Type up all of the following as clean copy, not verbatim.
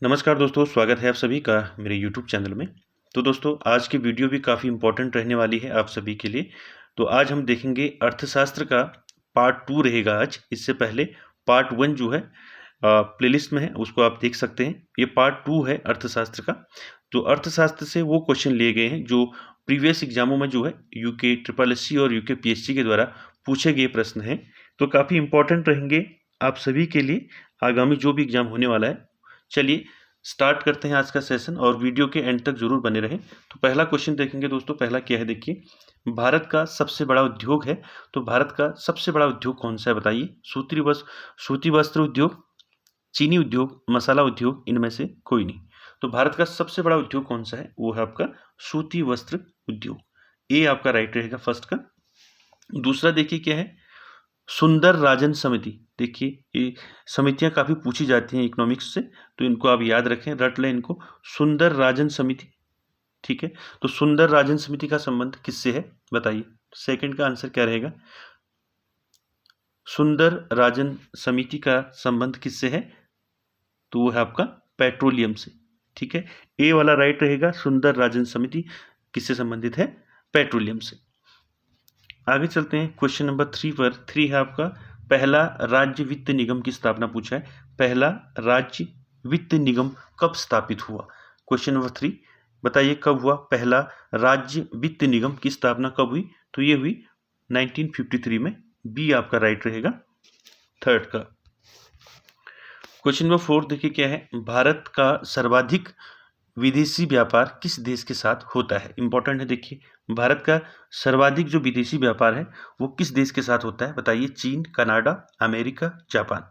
नमस्कार दोस्तों, स्वागत है आप सभी का मेरे यूट्यूब चैनल में। तो दोस्तों, आज की वीडियो भी काफ़ी इम्पोर्टेंट रहने वाली है आप सभी के लिए। तो आज हम देखेंगे अर्थशास्त्र का पार्ट 2 रहेगा आज। इससे पहले पार्ट 1 जो है प्लेलिस्ट में है, उसको आप देख सकते हैं। ये पार्ट 2 है अर्थशास्त्र का। तो अर्थशास्त्र से वो क्वेश्चन लिए गए हैं जो प्रीवियस एग्जामों में जो है यूके ट्रिपल एससी और यूके पीएससी के द्वारा पूछे गए प्रश्न हैं। तो काफ़ी इम्पोर्टेंट रहेंगे आप सभी के लिए आगामी जो भी एग्जाम होने वाला है। चलिए स्टार्ट करते हैं आज का सेशन और वीडियो के एंड तक जरूर बने रहें। तो पहला क्वेश्चन देखेंगे दोस्तों। पहला क्या है, देखिए, भारत का सबसे बड़ा उद्योग है। तो भारत का सबसे बड़ा उद्योग कौन सा है बताइए? सूती वस्त्र उद्योग, चीनी उद्योग, मसाला उद्योग, इनमें से कोई नहीं। तो भारत का सबसे बड़ा उद्योग कौन सा है? वो है आपका सूती वस्त्र उद्योग। ए आपका राइट रहेगा फर्स्ट का। दूसरा देखिए क्या है, सुंदर राजन समिति। देखिए ये समितियां काफ़ी पूछी जाती हैं इकोनॉमिक्स से, तो इनको आप याद रखें, रट लें इनको। सुंदर राजन समिति, ठीक है। तो सुंदर राजन समिति का संबंध किससे है बताइए? सेकंड का आंसर क्या रहेगा? सुंदर राजन समिति का संबंध किससे है? तो वो है आपका पेट्रोलियम से, ठीक है। ए वाला राइट रहेगा। सुंदर राजन समिति किससे संबंधित है? पेट्रोलियम से। आगे चलते हैं क्वेश्चन नंबर 3 पर। 3 है आपका, पहला राज्य वित्त निगम की स्थापना पूछा है। पहला राज्य वित्त निगम कब स्थापित हुआ? क्वेश्चन नंबर 3, बताइए कब हुआ पहला राज्य वित्त निगम की स्थापना कब हुई? तो ये हुई 1953 में। बी आपका राइट रहेगा थर्ड का। क्वेश्चन नंबर 4 देखिए क्या है, भारत का सर्वाधिक विदेशी व्यापार किस देश के साथ होता है? इंपॉर्टेंट है, देखिए, भारत का सर्वाधिक जो विदेशी व्यापार है वो किस देश के साथ होता है बताइए? चीन, कनाडा, अमेरिका, जापान।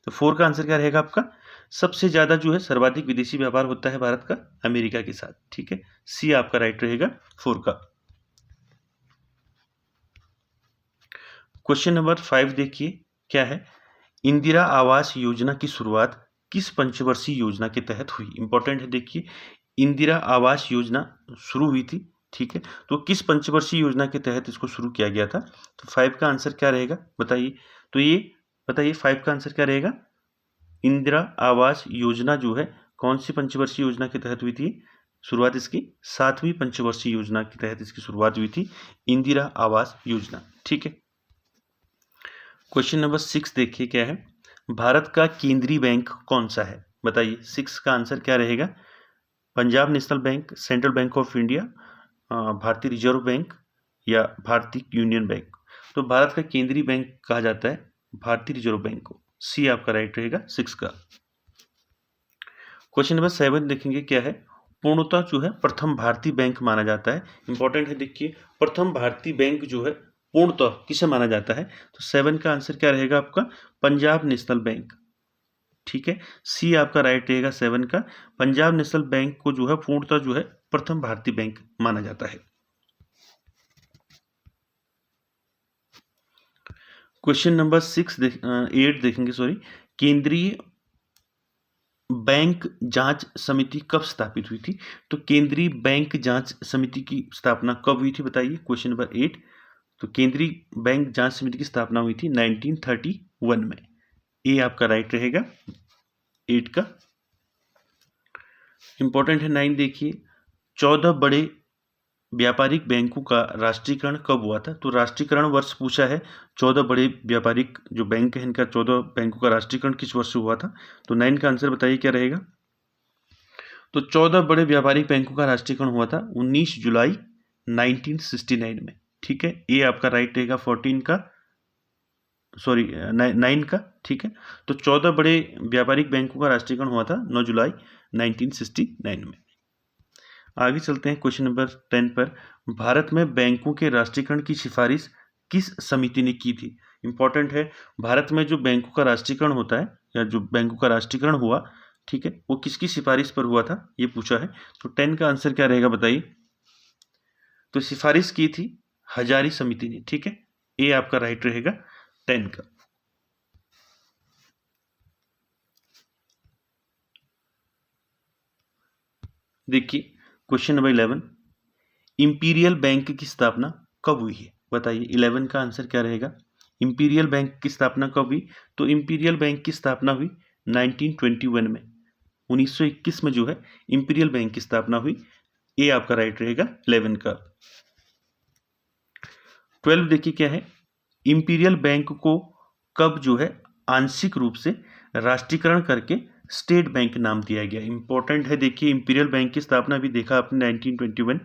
तो 4 का आंसर क्या रहेगा आपका? सबसे ज्यादा जो है सर्वाधिक विदेशी व्यापार होता है भारत का अमेरिका के साथ, ठीक है। सी आपका राइट रहेगा 4 का। क्वेश्चन नंबर 5 देखिए क्या है, इंदिरा आवास योजना की शुरुआत किस पंचवर्षीय योजना के तहत हुई? इंपॉर्टेंट है, देखिए, इंदिरा आवास योजना शुरू हुई थी, ठीक है। तो किस पंचवर्षीय योजना के तहत इसको शुरू किया गया था? तो 5 का आंसर क्या रहेगा बताइए? तो ये बताइए 5 का आंसर क्या रहेगा? इंदिरा आवास योजना जो है कौन सी पंचवर्षीय योजना के तहत हुई थी? शुरुआत इसकी 7वीं पंचवर्षीय योजना के तहत इसकी शुरुआत हुई थी, इंदिरा आवास योजना, ठीक है। क्वेश्चन नंबर 6 देखिए क्या है, भारत का केंद्रीय बैंक कौन सा है बताइए? 6 का आंसर क्या रहेगा? Punjab national bank, central bank of India, भारतीय रिजर्व बैंक या भारतीय यूनियन बैंक। तो भारत का केंद्रीय बैंक कहा जाता है भारतीय रिजर्व बैंक को। सी आपका राइट रहेगा 6 का। क्वेश्चन नंबर 7 देखेंगे क्या है, पूर्णतः जो है प्रथम भारतीय बैंक माना जाता है। इंपॉर्टेंट है, देखिए, प्रथम भारतीय बैंक जो है पूर्णतः किसे माना जाता है? तो 7 का आंसर क्या रहेगा आपका? पंजाब नेशनल बैंक, ठीक है। सी आपका राइट रहेगा 7 का। पंजाब नेशनल बैंक को जो है पूर्णतः जो है प्रथम भारतीय बैंक माना जाता है। क्वेश्चन नंबर 8 देखेंगे, सॉरी, केंद्रीय बैंक जांच समिति कब स्थापित हुई थी? तो केंद्रीय बैंक जांच समिति की स्थापना कब हुई थी बताइए? Question number 8। तो केंद्रीय बैंक जांच समिति की स्थापना हुई थी 1931 में। ए आपका राइट रहेगा 8 का। इंपॉर्टेंट है 9 देखिए, 14 बड़े व्यापारिक बैंकों का राष्ट्रीयकरण कब हुआ था? तो राष्ट्रीयकरण वर्ष पूछा है। 14 बड़े व्यापारिक जो बैंक है इनका 14 बैंकों का राष्ट्रीयकरण किस वर्ष हुआ था? तो 9 का आंसर बताइए क्या रहेगा? तो 14 बड़े व्यापारिक बैंकों का राष्ट्रीयकरण हुआ था 19 जुलाई 1969 में, ठीक है। ये आपका राइट रहेगा 14 का, सॉरी 9 का, ठीक है। तो 14 बड़े व्यापारिक बैंकों का राष्ट्रीयकरण हुआ था 9 जुलाई 1969 में। आगे चलते हैं क्वेश्चन नंबर 10 पर। भारत में बैंकों के राष्ट्रीयकरण की सिफारिश किस समिति ने की थी? इंपॉर्टेंट है, भारत में जो बैंकों का राष्ट्रीयकरण होता है या जो बैंकों का राष्ट्रीयकरण हुआ, ठीक है, वो किसकी सिफारिश पर हुआ था ये पूछा है। तो 10 का आंसर क्या रहेगा बताइए? तो सिफारिश की थी हजारी समिति ने, ठीक है। ए आपका राइट रहेगा 10 का। देखिए क्वेश्चन नंबर 11, इंपीरियल बैंक की स्थापना कब हुई है बताइए? 11 का आंसर क्या रहेगा? इंपीरियल बैंक की स्थापना कब हुई? तो इंपीरियल बैंक की स्थापना हुई 1921 में, 1921 में जो है इंपीरियल बैंक की स्थापना हुई। ए आपका राइट रहेगा 11 का। 12 देखिए क्या है, इंपीरियल बैंक को कब जो है आंशिक रूप से राष्ट्रीयकरण करके स्टेट बैंक नाम दिया गया। इंपॉर्टेंट है, देखिए इंपीरियल बैंक की स्थापना भी देखा आपने 1921,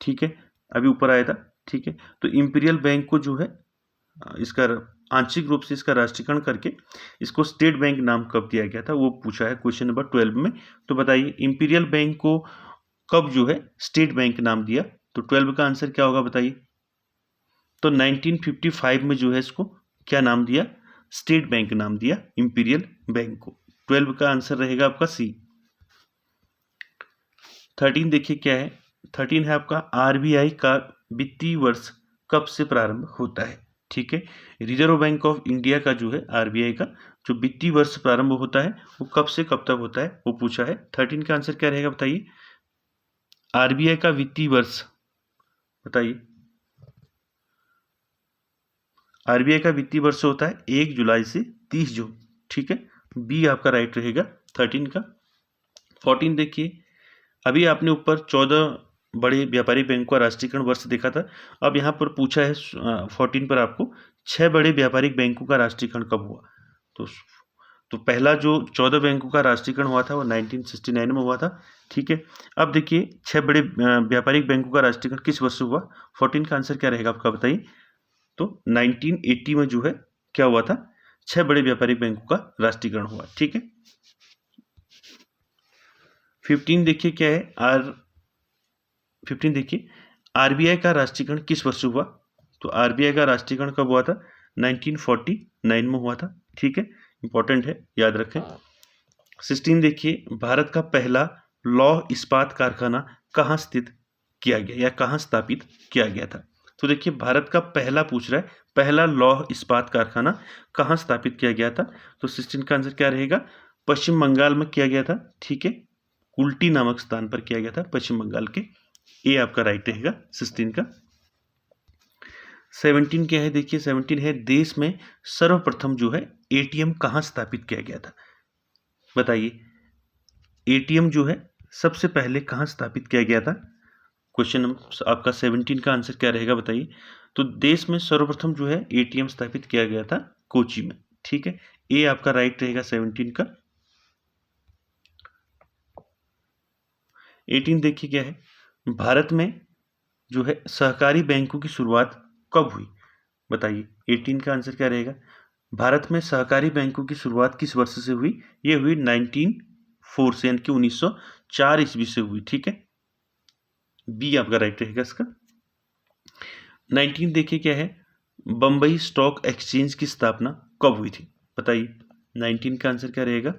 ठीक है, अभी ऊपर आया था, ठीक है। तो इंपीरियल बैंक को जो है इसका आंशिक रूप से इसका राष्ट्रीयकरण करके इसको स्टेट बैंक नाम कब दिया गया था, वो पूछा है क्वेश्चन नंबर 12 में। तो बताइए इंपीरियल बैंक को कब जो है स्टेट बैंक नाम दिया, तो 12 का आंसर क्या होगा बताइए। तो 1955 में जो है इसको क्या नाम दिया, स्टेट बैंक नाम दिया इंपीरियल बैंक को। 12 का आंसर रहेगा आपका सी। 13 देखिए क्या है, 13 है आपका आरबीआई का वित्तीय वर्ष कब से प्रारंभ होता है, ठीक है। रिजर्व बैंक ऑफ इंडिया का जो है आरबीआई का जो वित्तीय वर्ष प्रारंभ होता है वो कब से कब तक होता है, वो पूछा है। 13 का आंसर क्या रहेगा बताइए, आरबीआई का वित्तीय वर्ष बताइए। आरबीआई का वित्तीय वर्ष होता है 1 जुलाई से 30 जून, ठीक है, बी आपका राइट रहेगा 13 का। 14 देखिए, अभी आपने ऊपर 14 बड़े व्यापारिक बैंकों का राष्ट्रीयकरण वर्ष देखा था। अब यहाँ पर पूछा है 14 पर आपको 6 बड़े व्यापारिक बैंकों का राष्ट्रीयकरण कब हुआ। तो पहला जो 14 बैंकों का राष्ट्रीयकरण हुआ था वो 1969 में हुआ था, ठीक है। अब देखिए 6 बड़े व्यापारिक बैंकों का राष्ट्रीयकरण किस वर्ष हुआ। 14 का आंसर क्या रहेगा आपका बताइए। तो 1980 में जो है क्या हुआ था, 6 बड़े व्यापारिक बैंकों का राष्ट्रीयकरण हुआ, ठीक है। 15 देखिए क्या है, 15 देखिए आरबीआई का राष्ट्रीयकरण किस वर्ष हुआ। तो आरबीआई का राष्ट्रीयकरण कब हुआ था, 1949 में हुआ था, ठीक है, इंपॉर्टेंट है, याद रखें। 16 देखिए, भारत का पहला लौह इस्पात कारखाना कहाँ स्थित किया गया या कहाँ स्थापित किया गया था। तो देखिए भारत का पहला पूछ रहा है, पहला लौह इस्पात कारखाना कहाँ स्थापित किया गया था। तो 16 का आंसर क्या रहेगा, पश्चिम बंगाल में किया गया था, ठीक है, कुल्टी नामक स्थान पर किया गया था पश्चिम बंगाल के। ए आपका राइट रहेगा 16 का। 17 क्या है, देखिए 17 है देश में सर्वप्रथम जो है एटीएम कहाँ स्थापित किया गया था। बताइए एटीएम जो है सबसे पहले कहाँ स्थापित किया गया था। क्वेश्चन आपका 17 का आंसर क्या रहेगा बताइए। तो देश में सर्वप्रथम जो है एटीएम स्थापित किया गया था कोची में, ठीक है, ए आपका राइट रहेगा 17 का। 18 देखिए क्या है, भारत में जो है सहकारी बैंकों की शुरुआत कब हुई। बताइए 18 का आंसर क्या रहेगा, भारत में सहकारी बैंकों की शुरुआत किस वर्ष से हुई। ये हुई 1904 से, यानी कि 1904 ईस्वी से हुई, ठीक है, बी आपका राइट रहेगा इसका। 19 देखिए क्या है, बम्बई स्टॉक एक्सचेंज की स्थापना कब हुई थी। बताइए 19 का आंसर क्या रहेगा,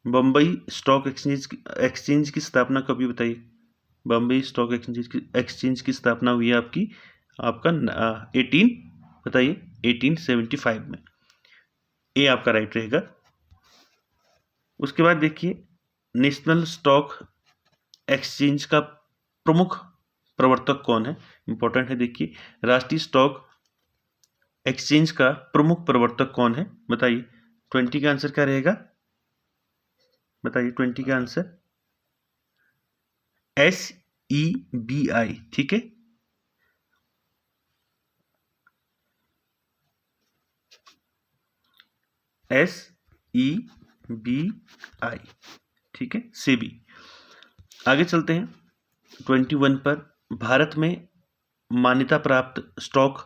बम्बई स्टॉक एक्सचेंज की स्थापना कब हुई बताइए। बम्बई स्टॉक एक्सचेंज की स्थापना हुई है आपका 18 बताइए 1875 में। ए आपका राइट रहेगा। उसके बाद देखिए नेशनल स्टॉक एक्सचेंज का प्रमुख प्रवर्तक कौन है, इंपॉर्टेंट है, देखिए राष्ट्रीय स्टॉक एक्सचेंज का प्रमुख प्रवर्तक कौन है। बताइए 20 का आंसर क्या रहेगा, बताइए 20 का आंसर SEBI, ठीक है, SEBI, ठीक है, सेबी। आगे चलते हैं 21 पर, भारत में मान्यता प्राप्त स्टॉक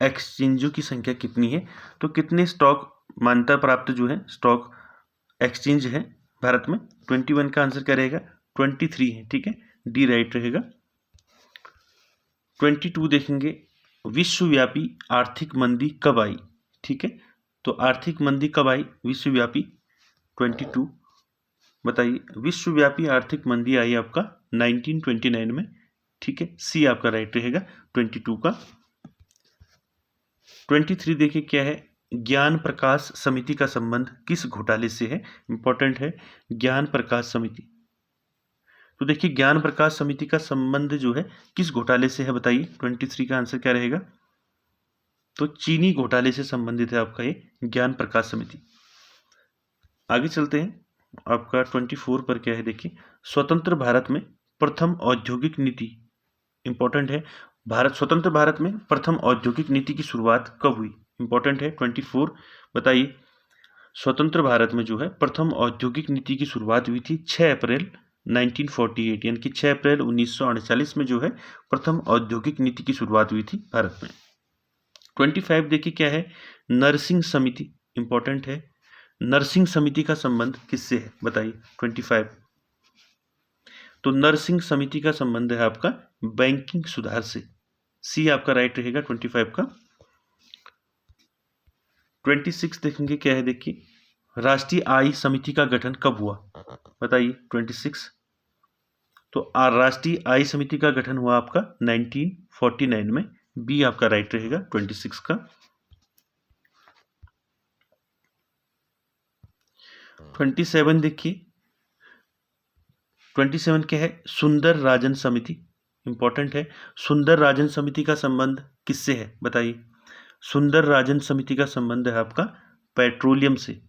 एक्सचेंजों की संख्या कितनी है। तो कितने स्टॉक मान्यता प्राप्त जो है स्टॉक एक्सचेंज है भारत में। 21 का आंसर क्या रहेगा, 23 है, ठीक है, डी राइट रहेगा। 22 देखेंगे, विश्वव्यापी आर्थिक मंदी कब आई, ठीक है, तो आर्थिक मंदी कब आई विश्वव्यापी। 22 बताइए, विश्वव्यापी आर्थिक मंदी आई आपका 1929 में, ठीक है, सी आपका राइट रहेगा 22 का। 23 देखिए क्या है, ज्ञान प्रकाश समिति का संबंध किस घोटाले से है। इंपॉर्टेंट है, ज्ञान प्रकाश समिति। तो देखिए ज्ञान प्रकाश समिति का संबंध जो है किस घोटाले से है बताइए। 23 का आंसर क्या रहेगा, तो चीनी घोटाले से संबंधित है आपका ये ज्ञान प्रकाश समिति। आगे चलते हैं आपका 24 पर क्या है देखिए, स्वतंत्र भारत में प्रथम औद्योगिक नीति, इंपॉर्टेंट है, भारत स्वतंत्र भारत में प्रथम औद्योगिक नीति की शुरुआत कब हुई, इंपॉर्टेंट है 24, बताइए। स्वतंत्र भारत में जो है प्रथम औद्योगिक नीति की शुरुआत हुई थी 6 अप्रैल 1948, यानी कि 6 अप्रैल 1948 में जो है प्रथम औद्योगिक नीति की शुरुआत हुई थी भारत में। 25 देखिए क्या है, नरसिंह समिति, इंपॉर्टेंट है, नरसिंह समिति का संबंध किससे है, बताइए 25। तो नरसिंह समिति का संबंध है आपका बैंकिंग सुधार से, सी आपका राइट रहेगा 25 का। 26 देखेंगे क्या है देखिए, राष्ट्रीय आय समिति का गठन कब हुआ, बताइए 26। तो राष्ट्रीय आय समिति का गठन हुआ आपका 1949 में, बी आपका राइट रहेगा 26 का। 27 देखिए, 27 क्या है, सुंदर राजन समिति, इंपॉर्टेंट है, सुंदर राजन समिति का संबंध किससे है, बताइए। सुंदर राजन समिति का संबंध है आपका पेट्रोलियम से,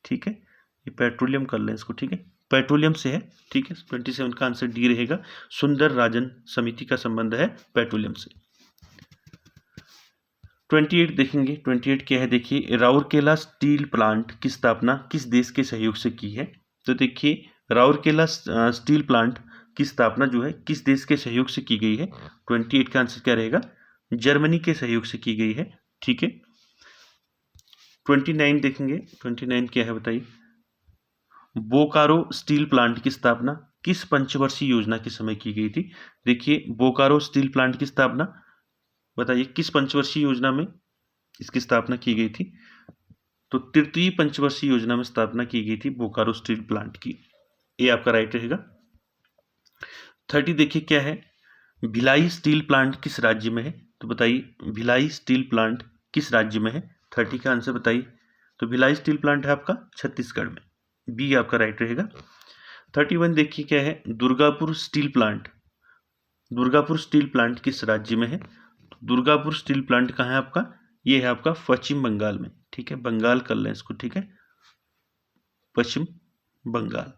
ठीक है, ये पेट्रोलियम कर लें इसको, ठीक है, पेट्रोलियम से है, ठीक है। 27 का आंसर डी रहेगा, सुंदर राजन समिति का संबंध है पेट्रोलियम से। 28 देखेंगे, 28 क्या है देखिए, राउरकेला स्टील प्लांट की स्थापना किस देश के सहयोग से की है, तो देखिए राउरकेला स्टील प्लांट की स्थापना जो है किस देश के सहयोग से की गई है, 28 का आंसर क्या रहेगा, जर्मनी के सहयोग से की गई है, ठीक है। 29 देखेंगे, 29 क्या है बताइए, बोकारो स्टील प्लांट की स्थापना किस पंचवर्षीय योजना के समय की गई थी, देखिए बोकारो स्टील प्लांट की स्थापना बताइए किस पंचवर्षीय योजना में इसकी स्थापना की गई थी, तो तृतीय पंचवर्षीय योजना में स्थापना की गई थी बोकारो स्टील प्लांट की, ये आपका राइट रहेगा। 30 देखिए क्या है, भिलाई स्टील प्लांट किस राज्य में है, तो बताइए भिलाई स्टील प्लांट किस राज्य में है, 30 का आंसर बताइए। तो भिलाई स्टील प्लांट है आपका छत्तीसगढ़ में, बी आपका राइट रहेगा। 31 देखिए क्या है, Durgapur steel plant, Durgapur steel plant किस राज्य में है, तो दुर्गापुर स्टील प्लांट कहाँ है आपका, ये है आपका पश्चिम बंगाल में, ठीक है, बंगाल कर लें इसको, ठीक है, पश्चिम बंगाल,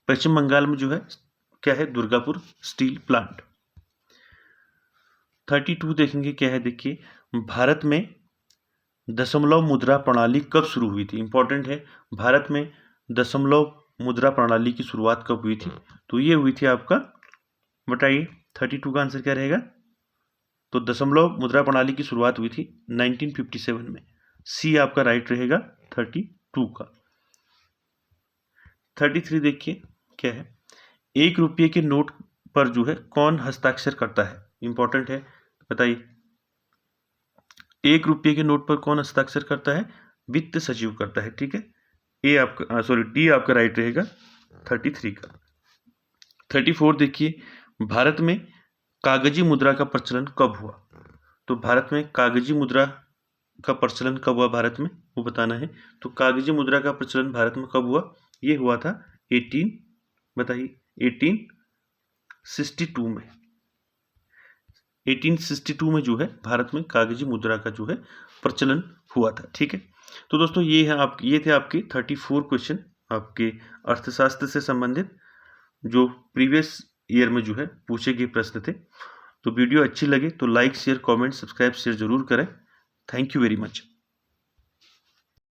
पश्चिम बंगाल में जो है क्या है, दुर्गापुर स्टील प्लांट। 32 देखेंगे क्या है देखिए, भारत में दशमलव मुद्रा प्रणाली कब शुरू हुई थी, इंपॉर्टेंट है, भारत में दशमलव मुद्रा प्रणाली की शुरुआत कब हुई थी, तो ये हुई थी आपका, बताइए 32 का आंसर क्या रहेगा, तो दशमलव मुद्रा प्रणाली की शुरुआत हुई थी 1957 में, सी आपका राइट रहेगा 32 का। 33 देखिए क्या है, 1 रुपये के नोट पर जो है कौन हस्ताक्षर करता है, इंपॉर्टेंट है, बताइए 1 रुपये के नोट पर कौन हस्ताक्षर करता है, वित्त सचिव करता है, ठीक है, ए आपका डी आपका राइट रहेगा 33 का। 34 देखिए, भारत में कागजी मुद्रा का प्रचलन कब हुआ, तो भारत में कागजी मुद्रा का प्रचलन कब हुआ भारत में, वो बताना है। तो कागजी मुद्रा का प्रचलन भारत में कब हुआ, ये हुआ था 1862 में, 1862 में जो है भारत में कागजी मुद्रा का जो है प्रचलन हुआ था, ठीक है। तो दोस्तों ये थे आपके 34 क्वेश्चन आपके अर्थशास्त्र से संबंधित, जो प्रीवियस ईयर में जो है पूछे गए प्रश्न थे। तो वीडियो अच्छी लगे तो like share comment subscribe share जरूर करें। Thank you very much.